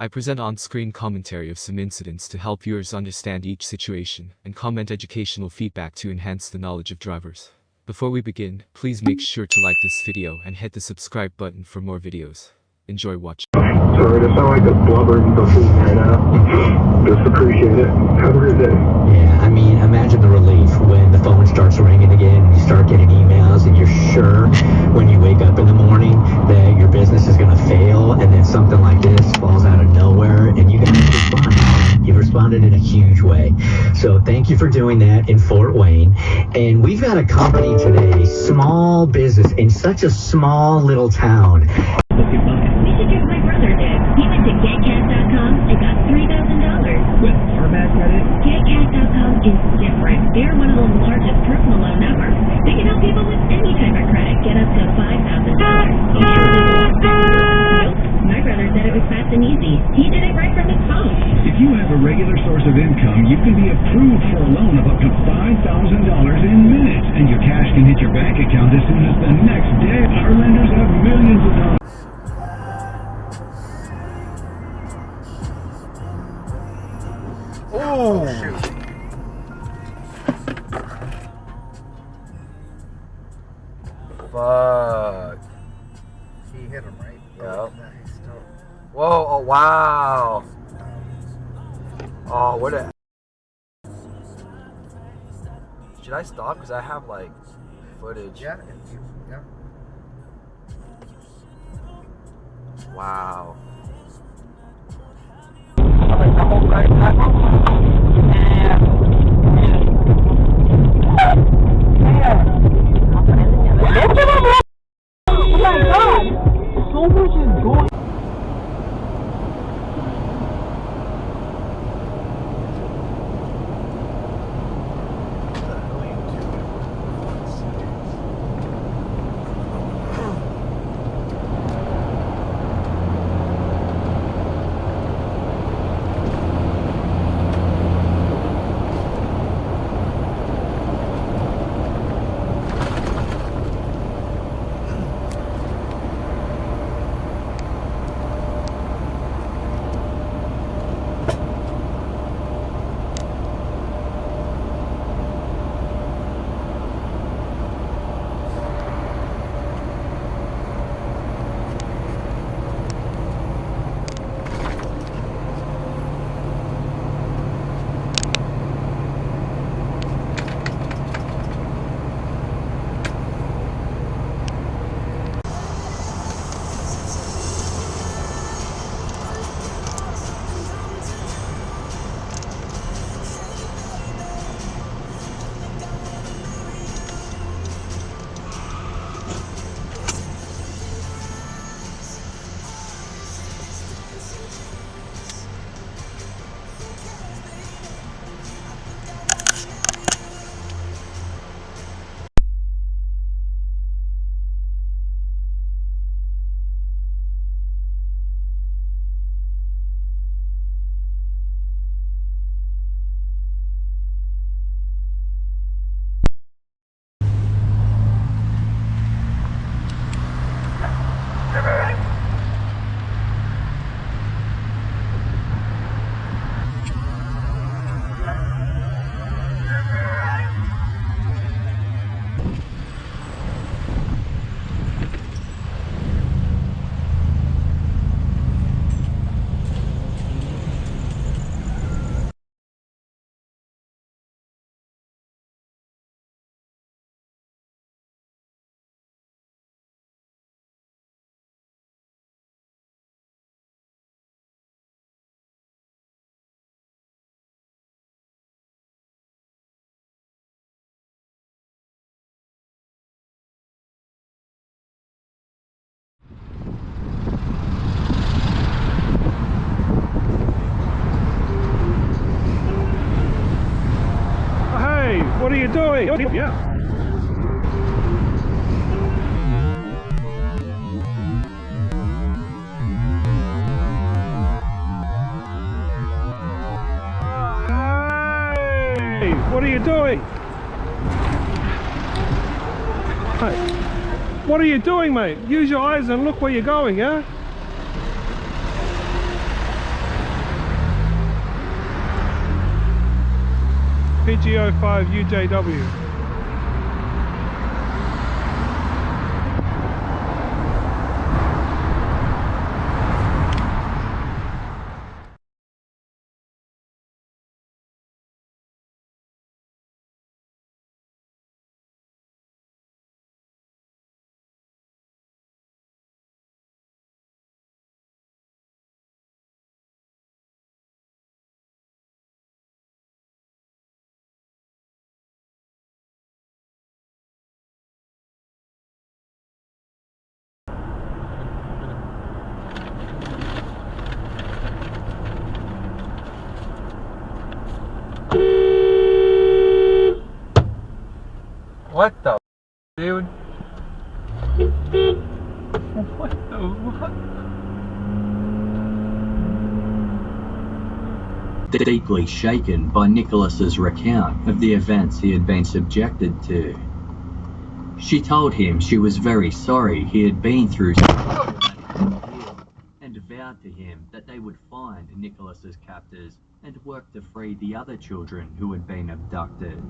I present on-screen commentary of some incidents to help viewers understand each situation and comment educational feedback to enhance the knowledge of drivers. Before we begin, please make sure to like this video and hit the subscribe button for more videos. Enjoy watching. Sorry to sound like a blubbering buffoon right now. Just appreciate it. Have a good day. Yeah, I mean, imagine the relief when the phone starts ringing again and you start getting emails and you're sure when you wake up in the morning that your business is going to fail, and then something like this falls out of nowhere and you guys respond. You've responded in a huge way. So thank you for doing that in Fort Wayne. And we've got a company today, small business in such a small little town. We should get my brother did. He went to getcat.com and got $3,000. With our bad credit? Getcat.com is different. They're one of the largest personal loan networks. They can help people with any type of credit get up to $5,000. You sure this is Nope. My brother said it was fast and easy. He did it right from his phone. If you have a regular source of income, you can be approved for a loan of up to $5,000 in minutes, and your cash can hit your bank account as soon as the next day. Our lenders have millions of dollars. Oh! Fuck. He hit him, right? Yep. Oh, no, he's still... Whoa, oh wow. Oh, what a... Should I stop? Because I have like footage. Yeah, if you... Yeah. Wow. What are you doing? Yeah. Hey, what are you doing? Hey, what are you doing, mate? Use your eyes and look where you're going, yeah? PGO5 UJW. What the dude? What the what? Deeply shaken by Nicholas's recount of the events he had been subjected to. She told him she was very sorry he had been through and vowed to him that they would find Nicholas's captors and work to free the other children who had been abducted.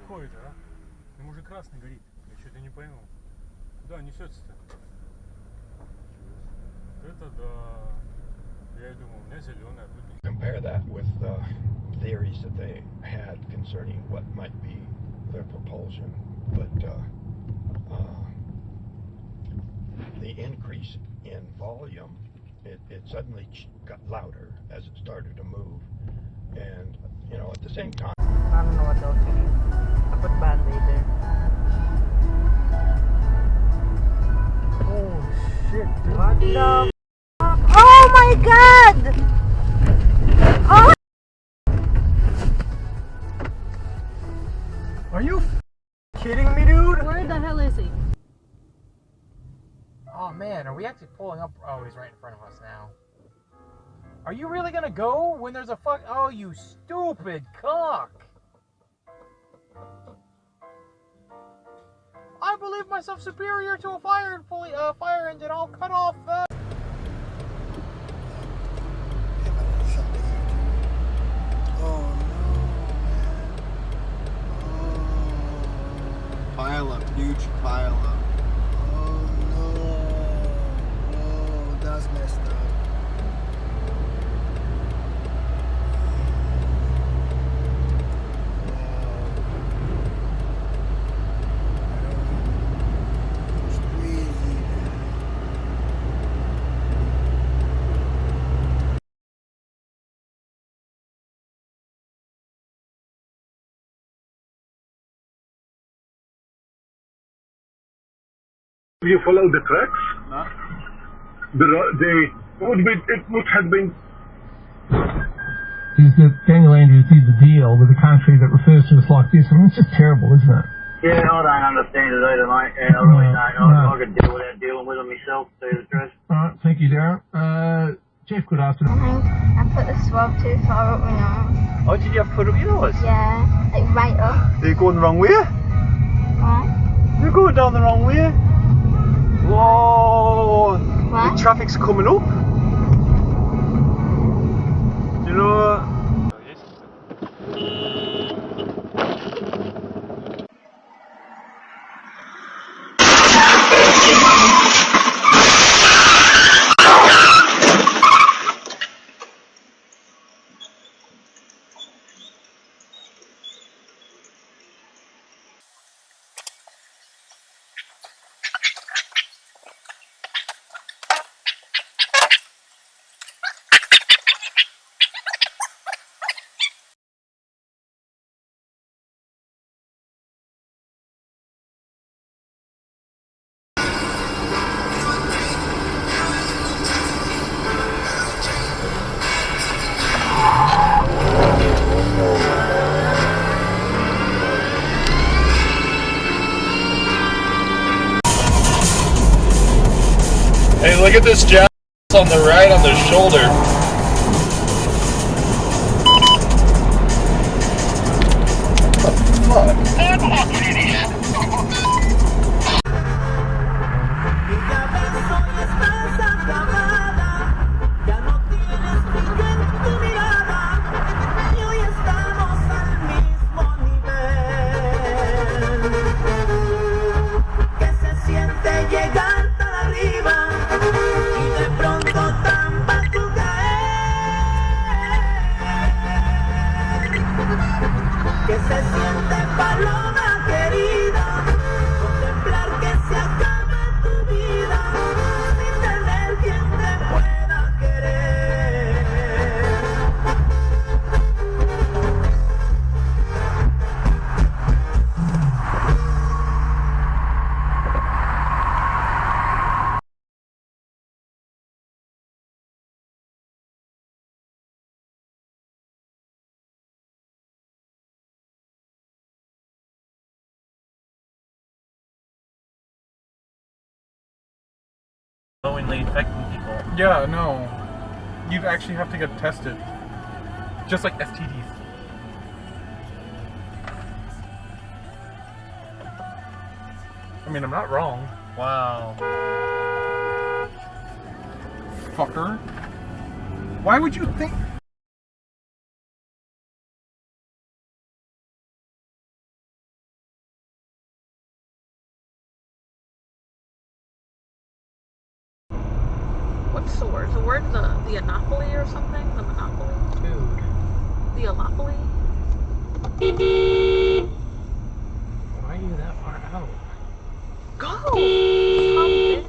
такое-то, а? Ему уже красный горит. Я что-то не пойму. Куда несется-то? Это да. Я и думал, у меня зеленая. Compare that with the theories that they had concerning what might be their propulsion, but the increase in volume, it suddenly got louder as it started to move, and you know, at the same time. I don't know what else you need. I put Band-Aid there. Oh shit, dude. What the fuck? Oh my god! Oh! Are you kidding me, dude? Where the hell is he? Oh man, are we actually pulling up? Oh, he's right in front of us now. Are you really gonna go when there's a fuck? Oh, you stupid cock! I believe myself superior to a fire engine. I'll cut off the. Oh no, man. Oh. pileup, huge pileup. Oh no. Oh, that's messed up. If you follow the tracks, it would have been. Is that Daniel Andrews did the deal with a country that refers to us like this? I mean, it's just terrible, isn't it? Yeah, I don't understand it either, mate. Yeah, I really don't. I could deal without dealing with them myself, to tell you the truth. Alright, thank you, Darren. Jeff, good afternoon. I put the swab too far up my nose. Oh, did you have to put up your nose? Yeah, like right up. Are you going the wrong way? What? You're going down the wrong way. Whoa! What? The traffic's coming up. You know. Hey, look at this job on the right on the shoulder. What the fuck? Knowingly infecting people. Yeah, no. You actually have to get tested. Just like STDs. I mean, I'm not wrong. Wow. Fucker. Why would you think... What's the word? The word, the anopoly or something? The monopoly? Dude. The alopoly? Why are you that far out? Go! Come, bitch.